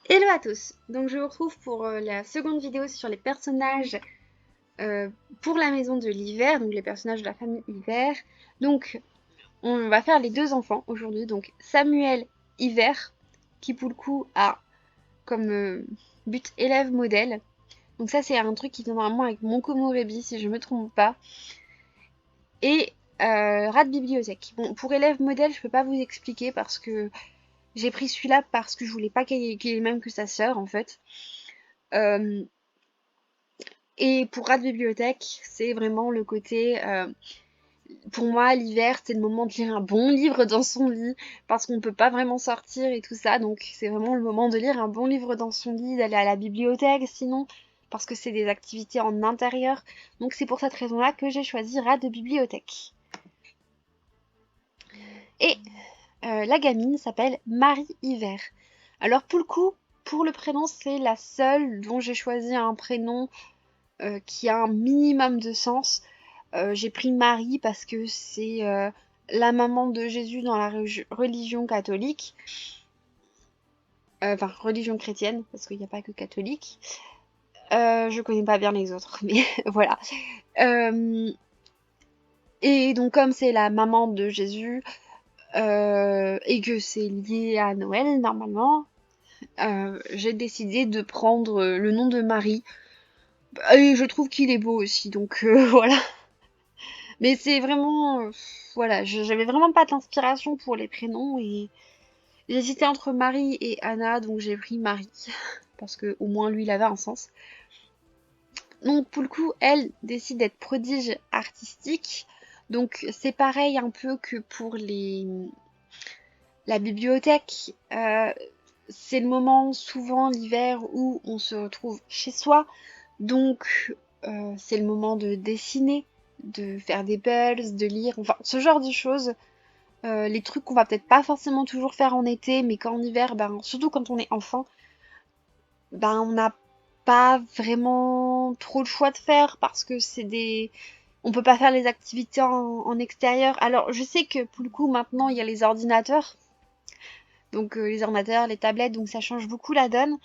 Hello à tous! Donc je vous retrouve pour la seconde vidéo sur les personnages euh, pour la maison de l'hiver, donc les personnages de la famille Hiver. Donc on va faire les deux enfants aujourd'hui, donc Samuel Hiver, qui pour le coup a comme but élève modèle. Donc ça c'est un truc qui vient normalement avec mon Komorebi si je me trompe pas. Et rat de bibliothèque. Bon pour élève modèle je peux pas vous expliquer parce que j'ai pris celui-là parce que je voulais pas qu'il ait le même que sa sœur en fait. Euh, Et pour Rat de bibliothèque, c'est vraiment le côté, pour moi, l'hiver, c'est le moment de lire un bon livre dans son lit, parce qu'on ne peut pas vraiment sortir et tout ça, donc c'est vraiment le moment de lire un bon livre dans son lit, d'aller à la bibliothèque sinon, parce que c'est des activités en intérieur. Donc c'est pour cette raison-là que j'ai choisi Rat de bibliothèque. Et la gamine s'appelle Marie Hiver. Alors pour le coup, pour le prénom, c'est la seule dont j'ai choisi un prénom qui a un minimum de sens. J'ai pris Marie parce que c'est la maman de Jésus dans la religion catholique. Enfin, religion chrétienne, parce qu'il n'y a pas que catholique. Je connais pas bien les autres, mais voilà. Euh, et donc, comme c'est la maman de Jésus, et que c'est lié à Noël, normalement, j'ai décidé de prendre le nom de Marie. Et je trouve qu'il est beau aussi, donc voilà. Mais c'est vraiment, voilà, j'avais vraiment pas d'inspiration pour les prénoms et j'hésitais entre Marie et Anna, donc j'ai pris Marie parce que au moins lui il avait un sens. Donc pour le coup, elle décide d'être prodige artistique, donc c'est pareil un peu que pour la bibliothèque. C'est le moment souvent l'hiver où on se retrouve chez soi, donc c'est le moment de dessiner, de faire des puzzles, de lire, enfin ce genre de choses. Les trucs qu'on va peut-être pas forcément toujours faire en été, mais qu'en hiver, ben, surtout quand on est enfant, ben, on n'a pas vraiment trop le choix de faire parce que c'est des... On peut pas faire les activités en extérieur. Alors, je sais que pour le coup, maintenant, il y a les ordinateurs. Donc, les ordinateurs, les tablettes, donc ça change beaucoup la donne.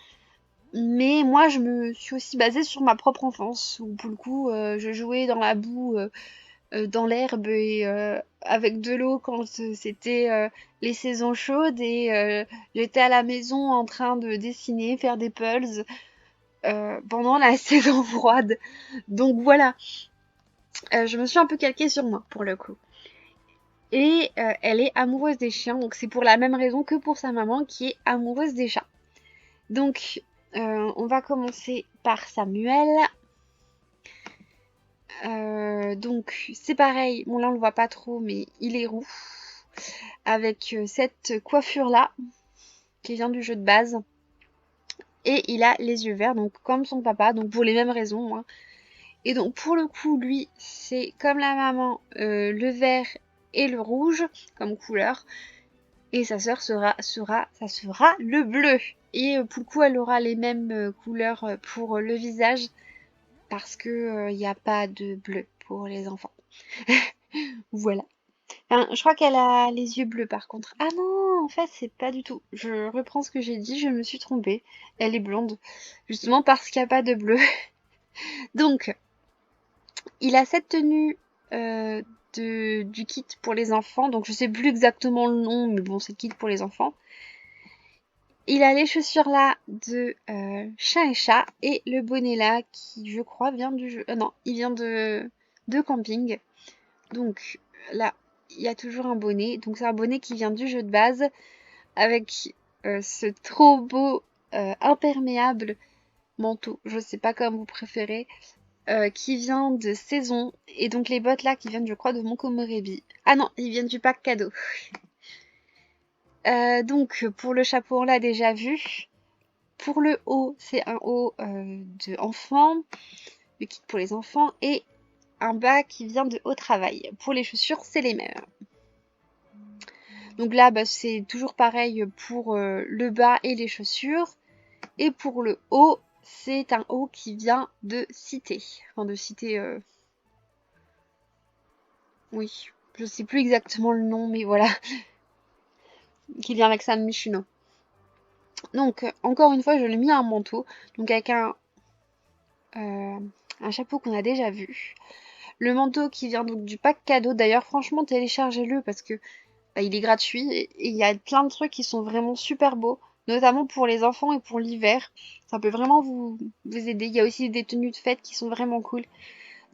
Mais moi, je me suis aussi basée sur ma propre enfance, où pour le coup, je jouais dans la boue, dans l'herbe et avec de l'eau quand c'était les saisons chaudes et j'étais à la maison en train de dessiner, faire des puzzles pendant la saison froide. Donc voilà, je me suis un peu calquée sur moi pour le coup. Et elle est amoureuse des chiens, donc c'est pour la même raison que pour sa maman qui est amoureuse des chats. Donc on va commencer par Samuel. Donc c'est pareil, bon là on le voit pas trop mais il est roux avec cette coiffure là qui vient du jeu de base et il a les yeux verts donc comme son papa donc pour les mêmes raisons hein. Et donc pour le coup lui c'est comme la maman le vert et le rouge comme couleur et sa sœur ça sera le bleu et pour le coup elle aura les mêmes couleurs pour le visage parce que il n'y a pas de bleu pour les enfants. Voilà. Enfin, je crois qu'elle a les yeux bleus par contre. Ah non, en fait, c'est pas du tout. Je reprends ce que j'ai dit, je me suis trompée. Elle est blonde, justement parce qu'il n'y a pas de bleu. Donc, il a cette tenue du kit pour les enfants. Donc, je sais plus exactement le nom, mais bon, c'est le kit pour les enfants. Il a les chaussures là de chat et chat et le bonnet là qui, je crois, vient du jeu. Non, il vient de camping. Donc là, il y a toujours un bonnet. Donc c'est un bonnet qui vient du jeu de base avec ce trop beau imperméable manteau, je sais pas comme vous préférez, qui vient de saison. Et donc les bottes là qui viennent, je crois, de mon Komorebi. Ah non, ils viennent du pack cadeau. Donc pour le chapeau, on l'a déjà vu. Pour le haut, c'est un haut de enfant, le kit pour les enfants, et un bas qui vient de haut travail. Pour les chaussures, c'est les mêmes. Donc là, bah, c'est toujours pareil pour le bas et les chaussures. Et pour le haut, c'est un haut qui vient de Cité. Enfin, de Cité, oui. Je sais plus exactement le nom, mais voilà. Qui vient avec San Michuno. Donc, encore une fois, je l'ai mis un manteau, donc avec un chapeau qu'on a déjà vu. Le manteau qui vient donc du pack cadeau. D'ailleurs, franchement, téléchargez-le parce que il est gratuit et il y a plein de trucs qui sont vraiment super beaux, notamment pour les enfants et pour l'hiver. Ça peut vraiment vous aider. Il y a aussi des tenues de fête qui sont vraiment cool.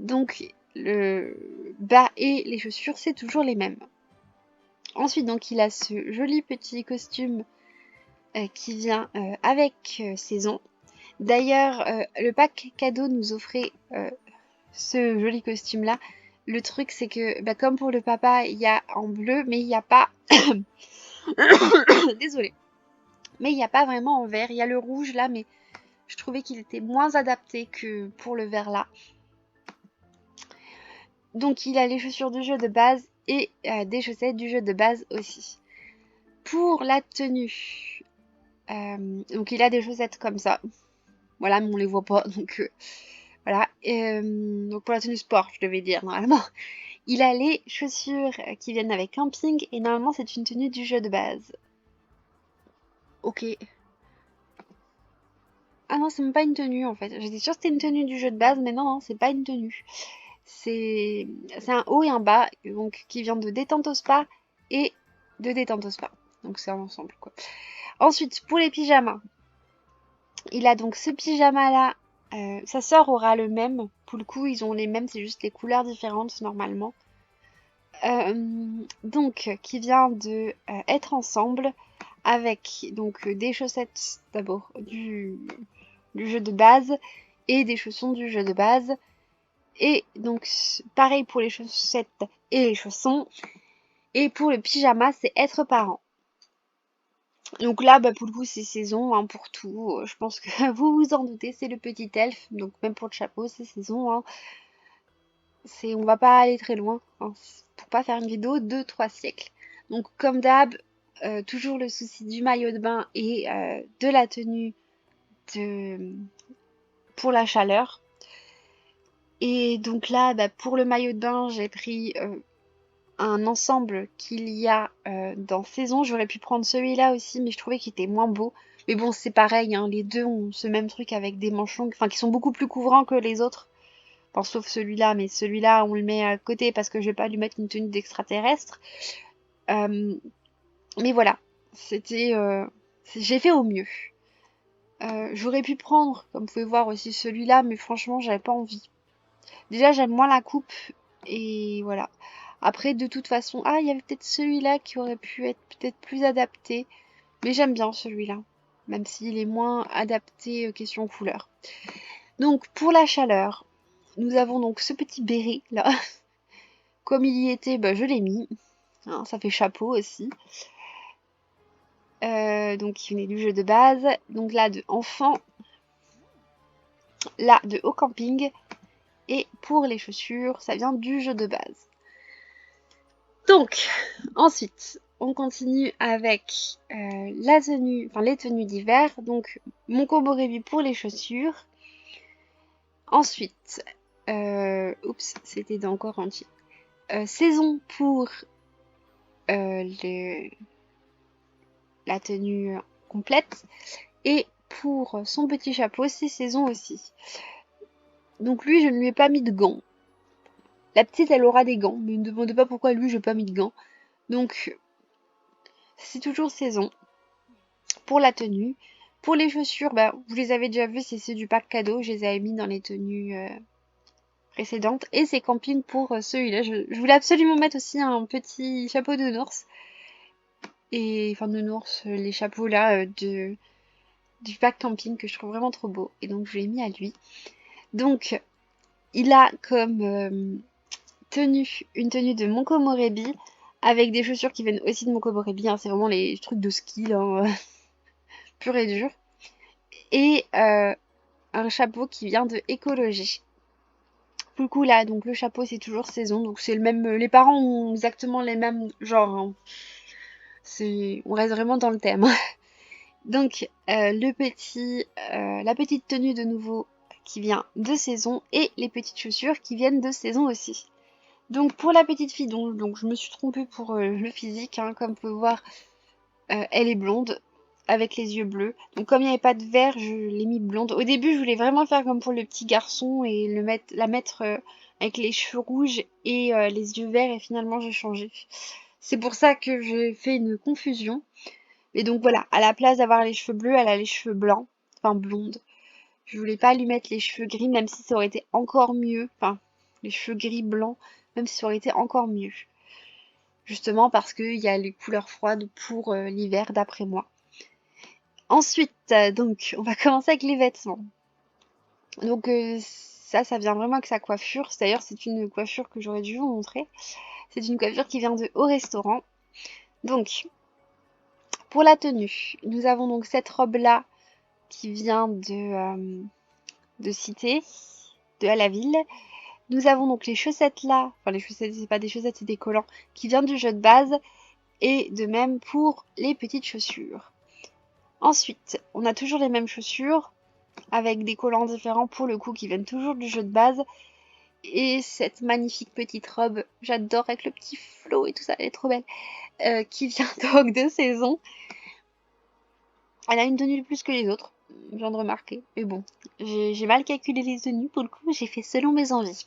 Donc, le bas et les chaussures, c'est toujours les mêmes. Ensuite, donc, il a ce joli petit costume qui vient avec saison. D'ailleurs, le pack cadeau nous offrait ce joli costume-là. Le truc, c'est que, comme pour le papa, il y a en bleu, mais il n'y a pas... Désolée. Mais il n'y a pas vraiment en vert. Il y a le rouge là, mais je trouvais qu'il était moins adapté que pour le vert là. Donc il a les chaussures du jeu de base et des chaussettes du jeu de base aussi. Pour la tenue, donc il a des chaussettes comme ça. Voilà, mais on les voit pas, donc voilà. Donc pour la tenue sport, je devais dire normalement. Il a les chaussures qui viennent avec camping et normalement c'est une tenue du jeu de base. Ok. Ah non, c'est même pas une tenue en fait. J'étais sûre que c'était une tenue du jeu de base, mais non, non, c'est pas une tenue. C'est un haut et un bas, donc qui vient de détente au spa et de détente au spa. Donc c'est un ensemble quoi. Ensuite, pour les pyjamas, il a donc ce pyjama là. Sa sœur aura le même. Pour le coup, ils ont les mêmes, c'est juste les couleurs différentes normalement. Donc, qui vient de être ensemble avec donc des chaussettes d'abord du jeu de base et des chaussons du jeu de base. Et donc, pareil pour les chaussettes et les chaussons. Et pour le pyjama, c'est être parent. Donc là, pour le coup, c'est saison hein, pour tout. Je pense que vous vous en doutez, c'est le petit elfe. Donc même pour le chapeau, c'est saison. Hein. On va pas aller très loin hein, pour pas faire une vidéo de 3 siècles. Donc comme d'hab, toujours le souci du maillot de bain et de la tenue pour la chaleur. Et donc là, pour le maillot de bain, j'ai pris un ensemble qu'il y a dans saison. J'aurais pu prendre celui-là aussi, mais je trouvais qu'il était moins beau. Mais bon, c'est pareil, hein, les deux ont ce même truc avec des manches longues, enfin qui sont beaucoup plus couvrants que les autres. Enfin, sauf celui-là, mais celui-là, on le met à côté parce que je vais pas lui mettre une tenue d'extraterrestre. Mais voilà, j'ai fait au mieux. J'aurais pu prendre, comme vous pouvez voir aussi celui-là, mais franchement, j'avais pas envie. Déjà, j'aime moins la coupe, et voilà. Après, de toute façon, il y avait peut-être celui-là qui aurait pu être peut-être plus adapté, mais j'aime bien celui-là, même s'il est moins adapté question couleur. Donc, pour la chaleur, nous avons donc ce petit béret là. Comme il y était, je l'ai mis. Hein, ça fait chapeau aussi. Donc, il venait du jeu de base. Donc là, de enfant. Là, de haut camping. Et pour les chaussures, ça vient du jeu de base. Donc, ensuite, on continue avec les tenues d'hiver. Donc, mon Komorebi pour les chaussures. Ensuite, c'était encore entier. Saison pour la tenue complète. Et pour son petit chapeau, c'est saison aussi. Donc lui, je ne lui ai pas mis de gants. La petite, elle aura des gants, mais ne me demandez pas pourquoi lui, je n'ai pas mis de gants. Donc, c'est toujours saison. Pour la tenue. Pour les chaussures, vous les avez déjà vues, c'est ceux du pack cadeau. Je les avais mis dans les tenues précédentes. Et c'est camping pour celui-là. Je voulais absolument mettre aussi un petit chapeau de nours. Et enfin, de nours, les chapeaux là du pack camping que je trouve vraiment trop beau. Et donc, je l'ai mis à lui. Donc, il a comme une tenue de mon Komorebi avec des chaussures qui viennent aussi de mon Komorebi. Hein, c'est vraiment les trucs de ski, là, pur et dur. Et un chapeau qui vient de écologie. Pour le coup, là, donc le chapeau, c'est toujours saison. Donc, c'est le même. Les parents ont exactement les mêmes genres. Hein. On reste vraiment dans le thème. Donc, la petite tenue de nouveau qui vient de saison et les petites chaussures qui viennent de saison aussi. Donc pour la petite fille, donc je me suis trompée pour le physique, hein, comme vous pouvez voir, elle est blonde. avec les yeux bleus. Donc comme il n'y avait pas de vert, je l'ai mis blonde. Au début, je voulais vraiment faire comme pour le petit garçon et la mettre avec les cheveux rouges et les yeux verts, et finalement j'ai changé. C'est pour ça que j'ai fait une confusion. Et donc voilà, à la place d'avoir les cheveux bleus, elle a les cheveux blancs, enfin blondes. Je voulais pas lui mettre les cheveux gris, même si ça aurait été encore mieux. Enfin, les cheveux gris blancs, même si ça aurait été encore mieux. Justement parce qu'il y a les couleurs froides pour l'hiver d'après moi. Ensuite, donc, on va commencer avec les vêtements. Donc ça vient vraiment avec sa coiffure. D'ailleurs, c'est une coiffure que j'aurais dû vous montrer. C'est une coiffure qui vient de Au Restaurant. Donc, pour la tenue, nous avons donc cette robe-là qui vient de Cité, de à la ville. Nous avons donc les chaussettes là, enfin les chaussettes, c'est pas des chaussettes, c'est des collants, qui viennent du jeu de base, et de même pour les petites chaussures. Ensuite, on a toujours les mêmes chaussures, avec des collants différents pour le coup, qui viennent toujours du jeu de base, et cette magnifique petite robe, j'adore, avec le petit flot et tout ça, elle est trop belle, qui vient donc de saison. Elle a une tenue de plus que les autres, je viens de remarquer, mais bon, j'ai mal calculé les tenues, pour le coup, j'ai fait selon mes envies.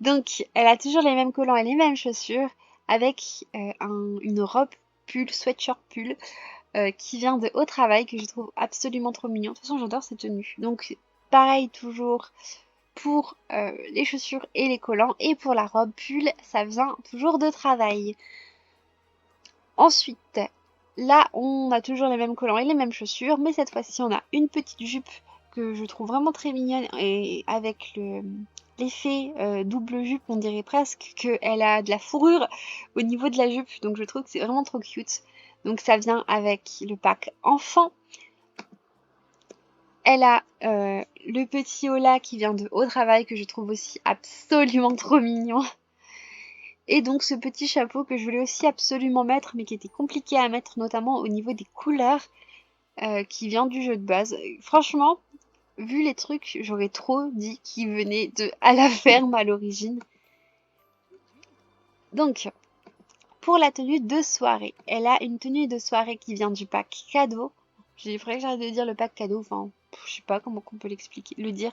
Donc, elle a toujours les mêmes collants et les mêmes chaussures, avec une robe pull, sweatshirt pull, qui vient de Au Travail, que je trouve absolument trop mignon. De toute façon, j'adore cette tenue. Donc, pareil toujours pour les chaussures et les collants, et pour la robe pull, ça vient toujours de Travail. Ensuite, là, on a toujours les mêmes collants et les mêmes chaussures, mais cette fois-ci, on a une petite jupe que je trouve vraiment très mignonne, et avec l'effet double jupe, on dirait presque qu'elle a de la fourrure au niveau de la jupe, donc je trouve que c'est vraiment trop cute. Donc ça vient avec le pack enfant. Elle a le petit haut là qui vient de Au Travail, que je trouve aussi absolument trop mignon. Et donc ce petit chapeau que je voulais aussi absolument mettre, mais qui était compliqué à mettre, notamment au niveau des couleurs, qui vient du jeu de base. Franchement, vu les trucs, j'aurais trop dit qu'ils venaient de À la ferme à l'origine. Donc, pour la tenue de soirée, elle a une tenue de soirée qui vient du pack cadeau. Il faudrait que j'arrête de dire le pack cadeau, enfin, je sais pas comment on peut l'expliquer, le dire.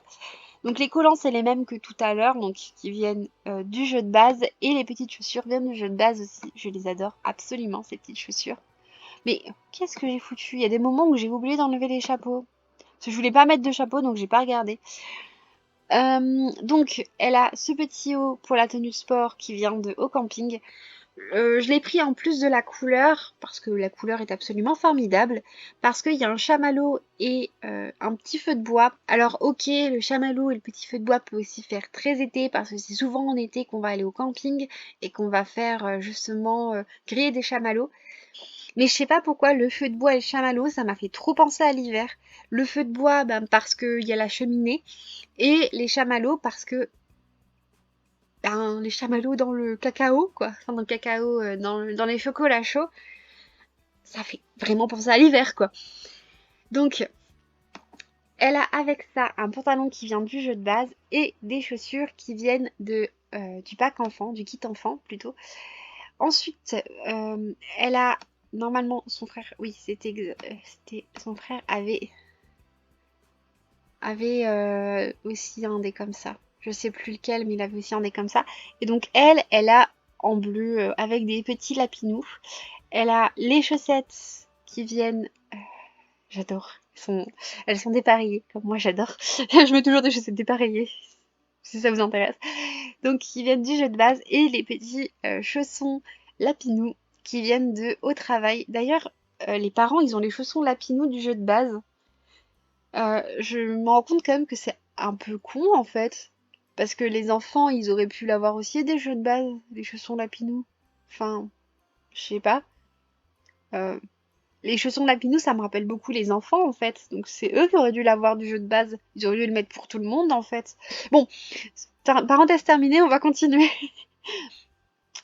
Donc les collants, c'est les mêmes que tout à l'heure, donc qui viennent du jeu de base, et les petites chaussures viennent du jeu de base aussi. Je les adore absolument, ces petites chaussures. Mais qu'est-ce que j'ai foutu? Il y a des moments où j'ai oublié d'enlever les chapeaux. Parce que je voulais pas mettre de chapeau, donc j'ai pas regardé. Donc elle a ce petit haut pour la tenue de sport qui vient de Au Camping. Je l'ai pris en plus de la couleur, parce que la couleur est absolument formidable, parce qu'il y a un chamallow et un petit feu de bois. Alors ok, le chamallow et le petit feu de bois peut aussi faire très été, parce que c'est souvent en été qu'on va aller au camping et qu'on va faire justement griller des chamallows. Mais je sais pas pourquoi le feu de bois et le chamallow, ça m'a fait trop penser à l'hiver. Le feu de bois, ben, parce qu'il y a la cheminée, et les chamallows parce que ben, les chamallows dans le cacao, quoi. Enfin, dans le cacao, dans les chocolats chauds, ça fait vraiment penser à l'hiver, quoi. Donc, elle a avec ça un pantalon qui vient du jeu de base et des chaussures qui viennent du pack enfant, du kit enfant plutôt. Ensuite, elle a normalement son frère, oui, c'était son frère avait aussi un des comme ça. Je sais plus lequel, mais il avait aussi un des comme ça. Et donc elle a en bleu avec des petits lapinous. Elle a les chaussettes qui viennent. J'adore. Elles sont dépareillées, comme moi j'adore. Je mets toujours des chaussettes dépareillées, si ça vous intéresse. Donc qui viennent du jeu de base, et les petits chaussons lapinous qui viennent de Au Travail. D'ailleurs, les parents, ils ont les chaussons lapinous du jeu de base. Je me rends compte quand même que c'est un peu con en fait. Parce que les enfants, ils auraient pu l'avoir aussi des jeux de base, les chaussons lapinous. Enfin, je sais pas. Euh, les chaussons lapinous, ça me rappelle beaucoup les enfants en fait. Donc c'est eux qui auraient dû l'avoir du jeu de base. Ils auraient dû le mettre pour tout le monde en fait. Bon, parenthèse terminée, on va continuer.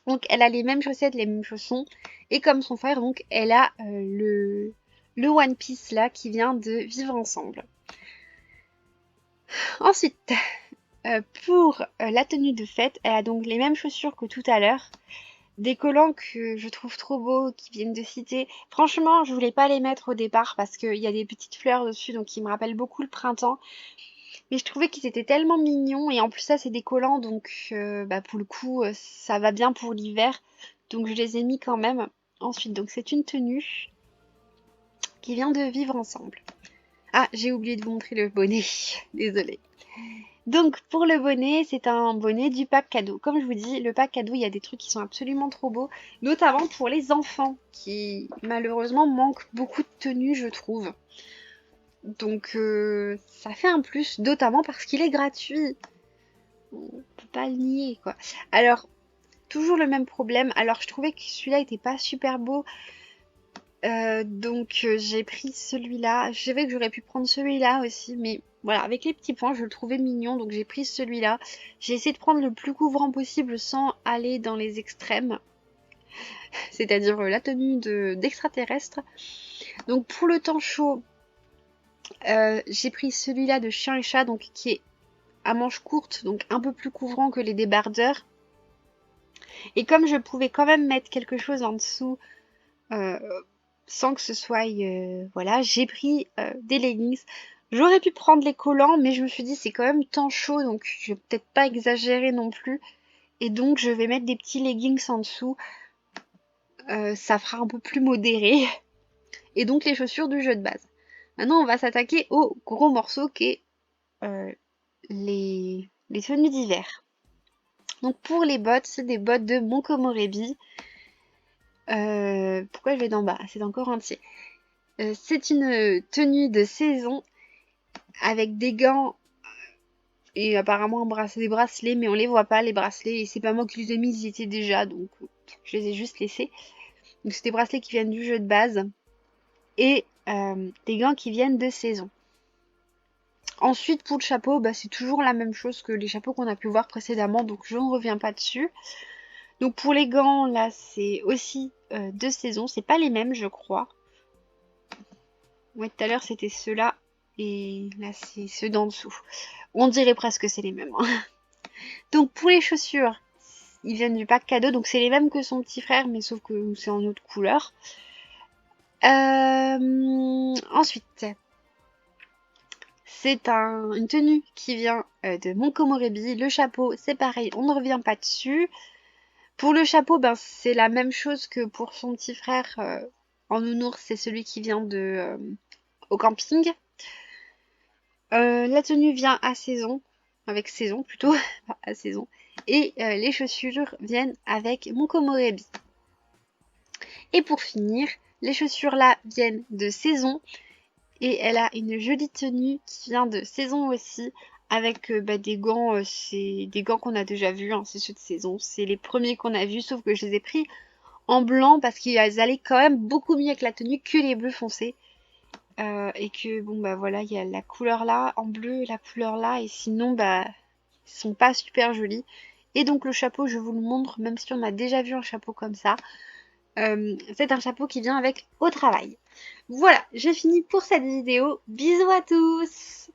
Donc elle a les mêmes chaussettes, les mêmes chaussons. Et comme son frère, donc elle a le One Piece là qui vient de Vivre Ensemble. Ensuite, pour la tenue de fête, elle a donc les mêmes chaussures que tout à l'heure. des collants que je trouve trop beaux, qui viennent de Cité. Franchement, je voulais pas les mettre au départ parce qu'il y a des petites fleurs dessus, donc ils me rappellent beaucoup le printemps. Mais je trouvais qu'ils étaient tellement mignons, et en plus ça c'est des collants, donc bah, pour le coup ça va bien pour l'hiver. Donc je les ai mis quand même. Ensuite, donc c'est une tenue qui vient de Vivre Ensemble. Ah, j'ai oublié de vous montrer le bonnet, désolée. Donc pour le bonnet, c'est un bonnet du pack cadeau. Comme je vous dis, le pack cadeau, il y a des trucs qui sont absolument trop beaux, notamment pour les enfants, qui malheureusement manquent beaucoup de tenues, je trouve. Donc ça fait un plus, notamment parce qu'il est gratuit. On peut pas le nier, quoi. Alors, toujours le même problème. Alors, je trouvais que celui-là était pas super beau. Donc j'ai pris celui-là. Je savais que j'aurais pu prendre celui-là aussi, mais voilà, avec les petits points, je le trouvais mignon, donc j'ai pris celui-là. J'ai essayé de prendre le plus couvrant possible sans aller dans les extrêmes, c'est-à-dire la tenue d'extraterrestre. Donc pour le temps chaud, j'ai pris celui-là de Chien et Chat, donc qui est à manches courtes, donc un peu plus couvrant que les débardeurs. Et comme je pouvais quand même mettre quelque chose en dessous, euh, sans que ce soit voilà, j'ai pris des leggings. J'aurais pu prendre les collants, mais je me suis dit c'est quand même temps chaud, donc je vais peut-être pas exagérer non plus, et donc je vais mettre des petits leggings en dessous. Ça fera un peu plus modéré. Et donc les chaussures du jeu de base. Maintenant on va s'attaquer au gros morceau qui est euh, les tenues d'hiver. Donc pour les bottes, c'est des bottes de Monkomorebi. Pourquoi je vais d'en bas? C'est encore entier. C'est une tenue de saison avec des gants et apparemment des bracelets, mais on les voit pas les bracelets, et c'est pas moi qui les ai mis, ils y étaient déjà, donc je les ai juste laissés. Donc c'est des bracelets qui viennent du jeu de base et des gants qui viennent de saison. Ensuite pour le chapeau, bah, c'est toujours la même chose que les chapeaux qu'on a pu voir précédemment, donc je ne reviens pas dessus. Donc pour les gants, là c'est aussi de saison, c'est pas les mêmes je crois. Ouais, tout à l'heure c'était ceux-là, et là c'est ceux d'en dessous. On dirait presque que c'est les mêmes, hein. Donc pour les chaussures, ils viennent du pack cadeau, donc c'est les mêmes que son petit frère, mais sauf que c'est en autre couleur. Ensuite, c'est une tenue qui vient de Monkomorebi. Le chapeau, c'est pareil, on ne revient pas dessus. Pour le chapeau, ben, c'est la même chose que pour son petit frère en nounours, c'est celui qui vient de au camping. La tenue vient à saison, avec saison plutôt, à saison. Et les chaussures viennent avec Monkomorebi. Et pour finir, les chaussures là viennent de saison. Et elle a une jolie tenue qui vient de saison aussi, avec bah, des gants, c'est des gants qu'on a déjà vus, hein, c'est ceux de saison. C'est les premiers qu'on a vus, sauf que je les ai pris en blanc parce qu'ils allaient quand même beaucoup mieux avec la tenue que les bleus foncés. Et que bon bah voilà, il y a la couleur là en bleu et la couleur là, et sinon bah ils sont pas super jolis. Et donc le chapeau, je vous le montre, même si on a déjà vu un chapeau comme ça. C'est un chapeau qui vient avec au travail. Voilà, j'ai fini pour cette vidéo. Bisous à tous!